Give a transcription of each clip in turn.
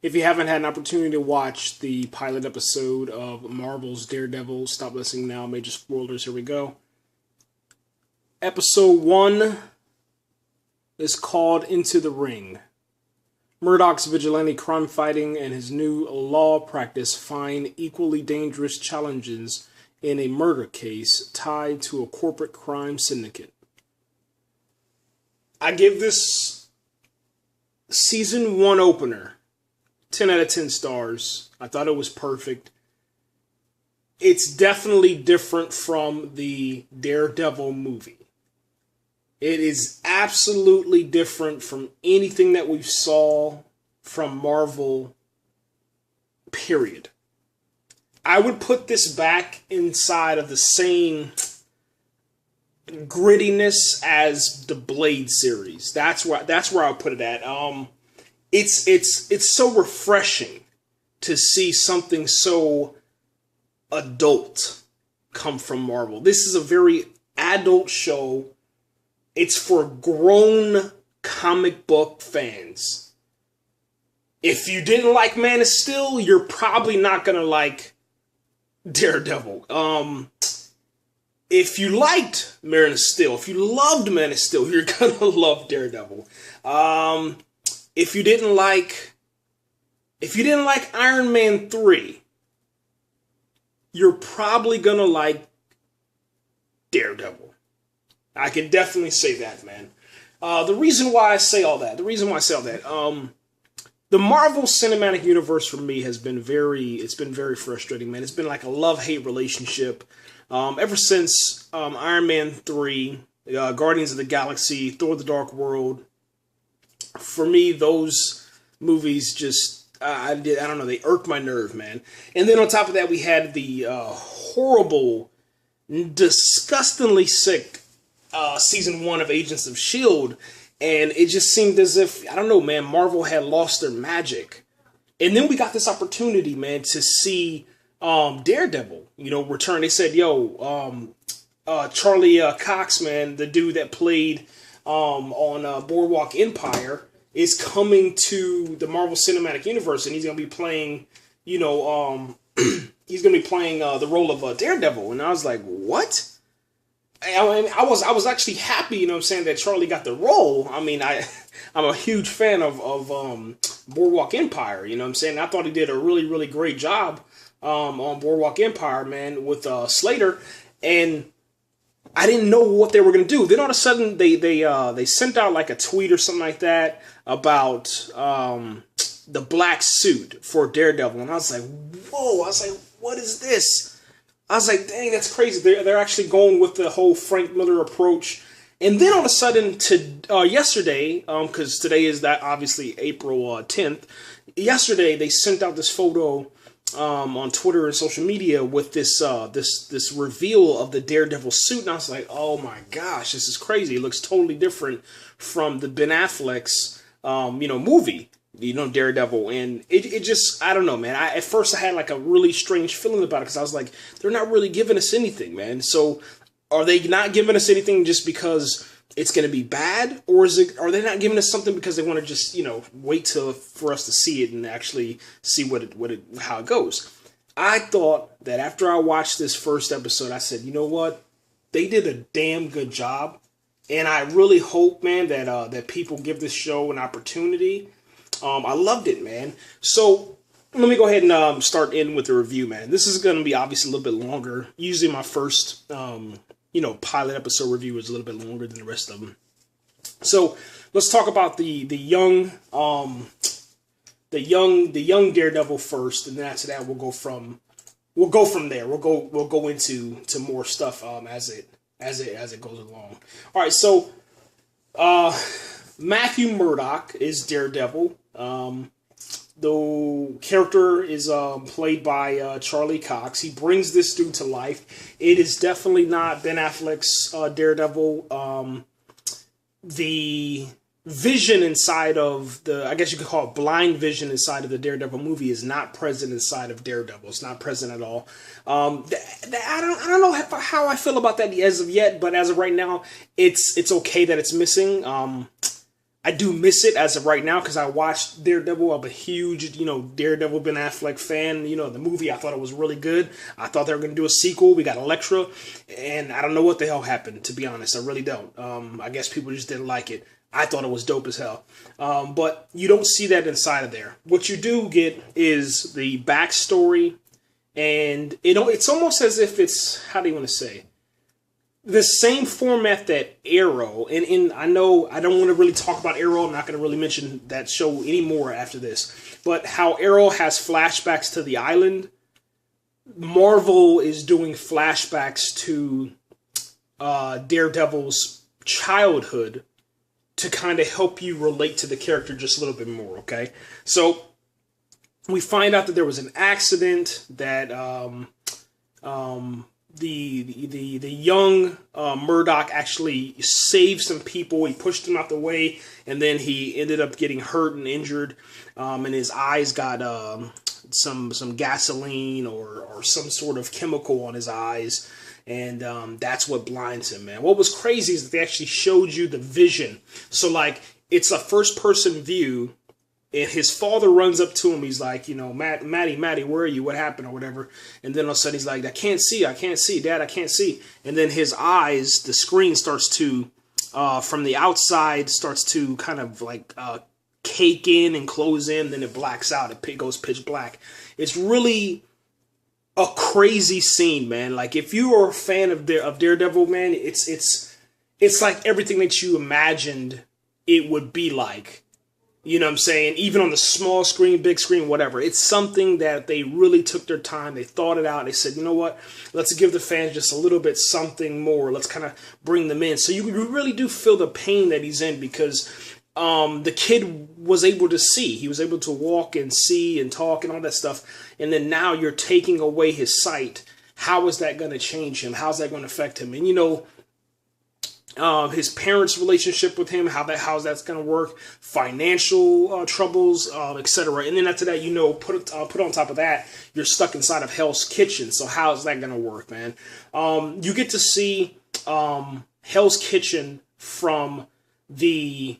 If you haven't had an opportunity to watch the pilot episode of Marvel's Daredevil, stop listening now. Major spoilers. Here we go. Episode 1 is called Into the Ring. Murdock's vigilante crime fighting and his new law practice find equally dangerous challenges in a murder case tied to a corporate crime syndicate. I give this season 1 opener 10 out of 10 stars. I thought it was perfect. It's definitely different from the Daredevil movie. It is absolutely different from anything that we saw from Marvel, period. I would put this back inside of the same grittiness as the Blade series. That's where I would put it at. It's so refreshing to see something so adult come from Marvel. This is a very adult show. It's for grown comic book fans. If you didn't like Man of Steel, you're probably not gonna like Daredevil. If you liked Man of Steel, if you loved Man of Steel, you're gonna love Daredevil. If you didn't like Iron Man 3, you're probably gonna like Daredevil. I can definitely say that, man. The reason why I say all that, the Marvel Cinematic Universe for me has been very frustrating, man. It's been like a love-hate relationship ever since Iron Man 3, Guardians of the Galaxy, Thor: The Dark World. For me, those movies just, I don't know, they irked my nerve, man. And then on top of that, we had the horrible, disgustingly sick season 1 of Agents of S.H.I.E.L.D., and it just seemed as if, I don't know, man, Marvel had lost their magic. And then we got this opportunity, man, to see Daredevil, return. They said, Charlie Cox, man, the dude that played on Boardwalk Empire, is coming to the Marvel Cinematic Universe, and he's going to be playing, he's going to be playing the role of Daredevil. And I was like, what? I was actually happy, that Charlie got the role. I mean, I'm a huge fan of Boardwalk Empire, I thought he did a really, really great job on Boardwalk Empire, man, with Slater, and I didn't know what they were going to do. Then all of a sudden, they sent out like a tweet or something like that about the black suit for Daredevil, and I was like, whoa, what is this? I was like, dang, that's crazy. They're actually going with the whole Frank Miller approach. And then all of a sudden, yesterday, because today is that obviously April 10th, yesterday they sent out this photo on Twitter and social media with this this reveal of the Daredevil suit, and I was like, oh my gosh, this is crazy. It looks totally different from the Ben Affleck's movie. Daredevil, and it just, I don't know, man. At first I had like a really strange feeling about it, because I was like, they're not really giving us anything, man. So are they not giving us anything just because it's going to be bad, or are they not giving us something because they want to just, wait for us to see it and actually see how it goes? I thought that after I watched this first episode, I said, you know what? They did a damn good job, and I really hope, man, that people give this show an opportunity. I loved it, man. So let me go ahead and start in with the review, man. This is going to be obviously a little bit longer. Usually my first, pilot episode review is a little bit longer than the rest of them. So let's talk about the young Daredevil first, and then after that we'll go from there. We'll go into more stuff as it goes along. All right, so Matthew Murdock is Daredevil. The character is played by Charlie Cox. He brings this dude to life. It is definitely not Ben Affleck's Daredevil. The vision inside of I guess you could call it blind vision inside of the Daredevil movie is not present inside of Daredevil. It's not present at all. I don't know how I feel about that as of yet, but as of right now, it's okay that it's missing. I do miss it as of right now because I watched Daredevil. I'm a huge, Daredevil Ben Affleck fan. The movie, I thought it was really good. I thought they were going to do a sequel. We got Elektra, and I don't know what the hell happened, to be honest. I really don't. I guess people just didn't like it. I thought it was dope as hell. But you don't see that inside of there. What you do get is the backstory, and it's almost as if it's, how do you want to say, the same format that Arrow, and I know I don't want to really talk about Arrow. I'm not going to really mention that show anymore after this. But how Arrow has flashbacks to the island, Marvel is doing flashbacks to Daredevil's childhood to kind of help you relate to the character just a little bit more, okay? So we find out that there was an accident that the young Murdock actually saved some people. He pushed them out the way, and then he ended up getting hurt and injured, and his eyes got some gasoline or some sort of chemical on his eyes, and that's what blinds him, man. What was crazy is that they actually showed you the vision. So, like, it's a first-person view, and his father runs up to him. He's like, Matty, where are you? What happened or whatever? And then all of a sudden he's like, I can't see, Dad, I can't see. And then his eyes, the screen starts to, from the outside, starts to kind of like cake in and close in. Then it blacks out. It goes pitch black. It's really a crazy scene, man. Like, if you are a fan of Daredevil, man, it's like everything that you imagined it would be like. You know what I'm saying? Even on the small screen, big screen, whatever. It's something that they really took their time. They thought it out. They said, you know what? Let's give the fans just a little bit something more. Let's kind of bring them in. So you really do feel the pain that he's in because the kid was able to see. He was able to walk and see and talk and all that stuff. And then now you're taking away his sight. How is that going to change him? How's that going to affect him? And, his parents' relationship with him, how's that's going to work, financial troubles, etc. And then after that, put on top of that, you're stuck inside of Hell's Kitchen. So how's that going to work, man? You get to see Hell's Kitchen from the,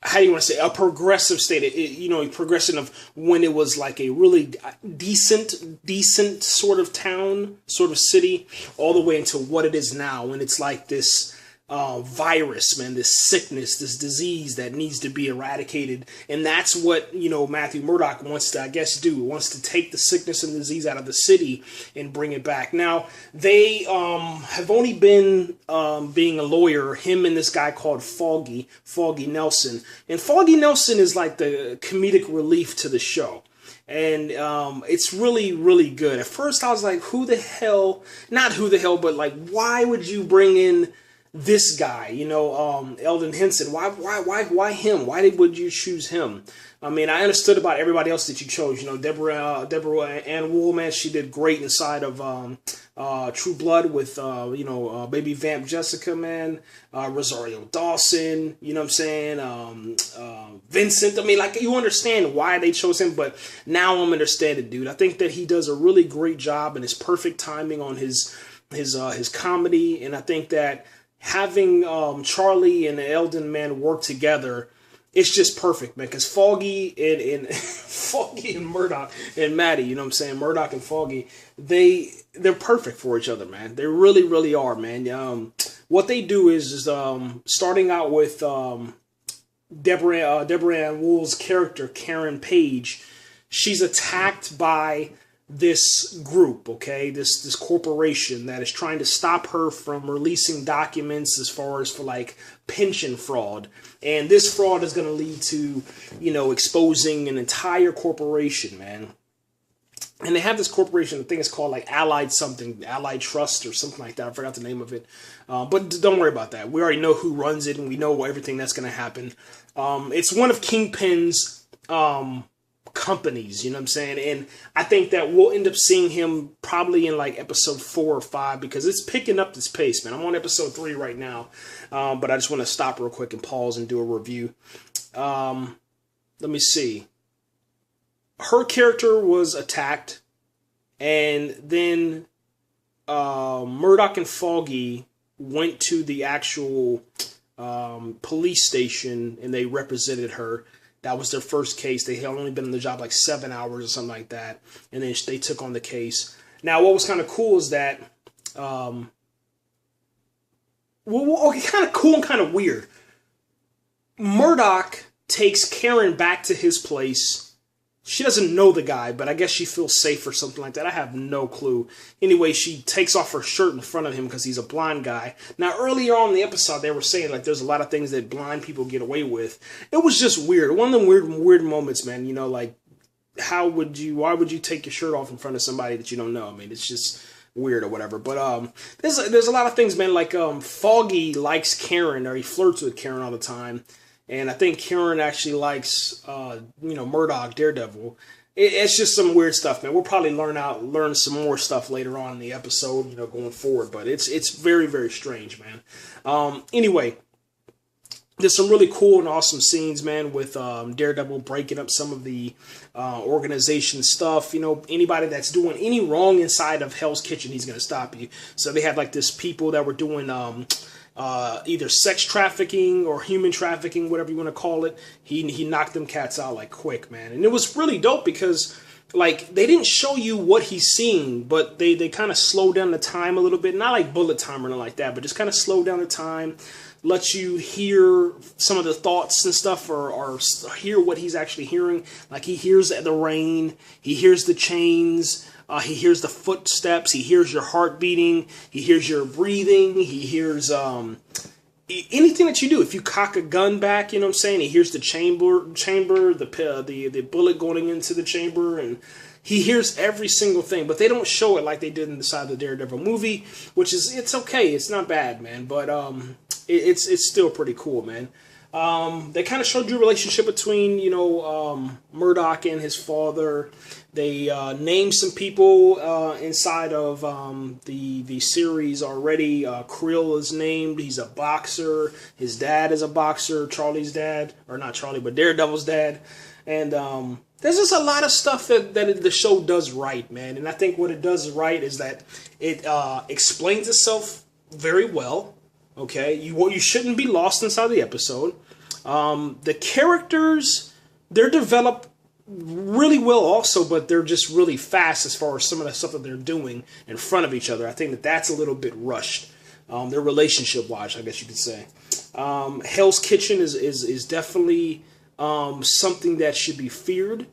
how do you want to say, a progressive state, a progression of when it was like a really decent sort of town, sort of city, all the way into what it is now, when it's like this virus, man, this sickness, this disease that needs to be eradicated. And that's what, Matthew Murdock wants to, I guess, do. Wants to take the sickness and disease out of the city and bring it back. Now, they have only been being a lawyer, him and this guy called Foggy Nelson. And Foggy Nelson is like the comedic relief to the show. And it's really, really good. At first, I was like, not who the hell, but like, why would you bring in this guy, Eldon Henson? Why him? Why would you choose him? I mean, I understood about everybody else that you chose. Deborah and Woll, man, she did great inside of True Blood with baby vamp Jessica, man. Rosario Dawson, you know what I'm saying? Vincent. I mean, like, you understand why they chose him, but now I'm understanding, dude. I think that he does a really great job and his perfect timing on his comedy, and I think that having Charlie and Eldon, man, work together, it's just perfect, man. Because Foggy and Foggy and Murdock and Maddie, you know what I'm saying? Murdock and Foggy, they're perfect for each other, man. They really, really are, man. What they do is starting out with Deborah and Wool's character, Karen Page. She's attacked by this group, okay, this corporation that is trying to stop her from releasing documents as far as for like pension fraud. And this fraud is going to lead to, exposing an entire corporation, man. And they have this corporation, I think it's called like Allied Trust or something like that. I forgot the name of it. But don't worry about that. We already know who runs it and we know everything that's going to happen. It's one of Kingpin's companies, you know what I'm saying? And I think that we'll end up seeing him probably in like episode 4 or 5 because it's picking up this pace, man. I'm on episode 3 right now, but I just want to stop real quick and pause and do a review. Let me see. Her character was attacked, and then Murdock and Foggy went to the actual police station, and they represented her. That was their first case. They had only been on the job like 7 hours or something like that, and then they took on the case. Now, what was kind of cool is that, kind of cool and kind of weird. Murdock takes Karen back to his place. She doesn't know the guy, but I guess she feels safe or something like that. I have no clue. Anyway, she takes off her shirt in front of him because he's a blind guy. Now, earlier on in the episode, they were saying like there's a lot of things that blind people get away with. It was just weird. One of them weird moments, man. You know, like why would you take your shirt off in front of somebody that you don't know? I mean, it's just weird or whatever. But there's a lot of things, man. Like Foggy likes Karen, or he flirts with Karen all the time. And I think Karen actually likes, Murdock, Daredevil. It's just some weird stuff, man. We'll probably learn some more stuff later on in the episode, going forward. But it's very, very strange, man. Anyway, there's some really cool and awesome scenes, man, with Daredevil breaking up some of the organization stuff. Anybody that's doing any wrong inside of Hell's Kitchen, he's going to stop you. So they had like this people that were doing either sex trafficking or human trafficking, whatever you want to call it. He knocked them cats out like quick, man. And it was really dope because like they didn't show you what he's seeing, but they kind of slowed down the time a little bit. Not like bullet time or nothing like that, but just kind of slowed down the time, let you hear some of the thoughts and stuff, or hear what he's actually hearing. Like he hears the rain, he hears the chains, he hears the footsteps, he hears your heart beating, he hears your breathing, he hears anything that you do. If you cock a gun back, you know what I'm saying, he hears the chamber, the bullet going into the chamber, and he hears every single thing. But they don't show it like they did inside the Daredevil movie, which is, it's okay, it's not bad, man, but it's still pretty cool, man. They kind of showed you a relationship between, Murdock and his father. They named some people inside of the series already. Krill is named. He's a boxer. His dad is a boxer. Charlie's dad, or not Charlie, but Daredevil's dad. And there's just a lot of stuff that the show does right, man. And I think what it does right is that it explains itself very well. Okay, you shouldn't be lost inside the episode. The characters, they're developed really well also, but they're just really fast as far as some of the stuff that they're doing in front of each other. I think that's a little bit rushed. Their relationship-wise, I guess you could say. Hell's Kitchen is definitely something that should be feared,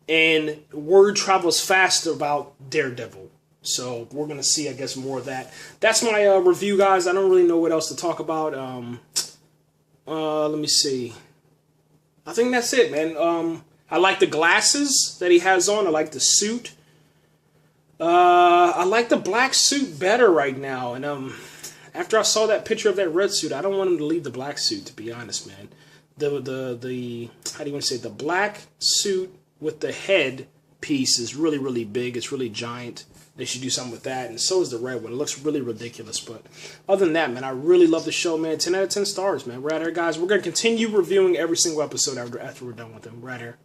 and word travels fast about Daredevil. So we're going to see, I guess, more of that. That's my review, guys. I don't really know what else to talk about. Let me see. I think that's it, man. I like the glasses that he has on. I like the suit. I like the black suit better right now. And after I saw that picture of that red suit, I don't want him to leave the black suit, to be honest, man. The how do you want to say it? The black suit with the head piece is really, really big. It's really giant. They should do something with that, and so is the red one. It looks really ridiculous, but other than that, man, I really love the show, man. 10 out of 10 stars, man. Right here, guys. We're going to continue reviewing every single episode after we're done with them. Right here.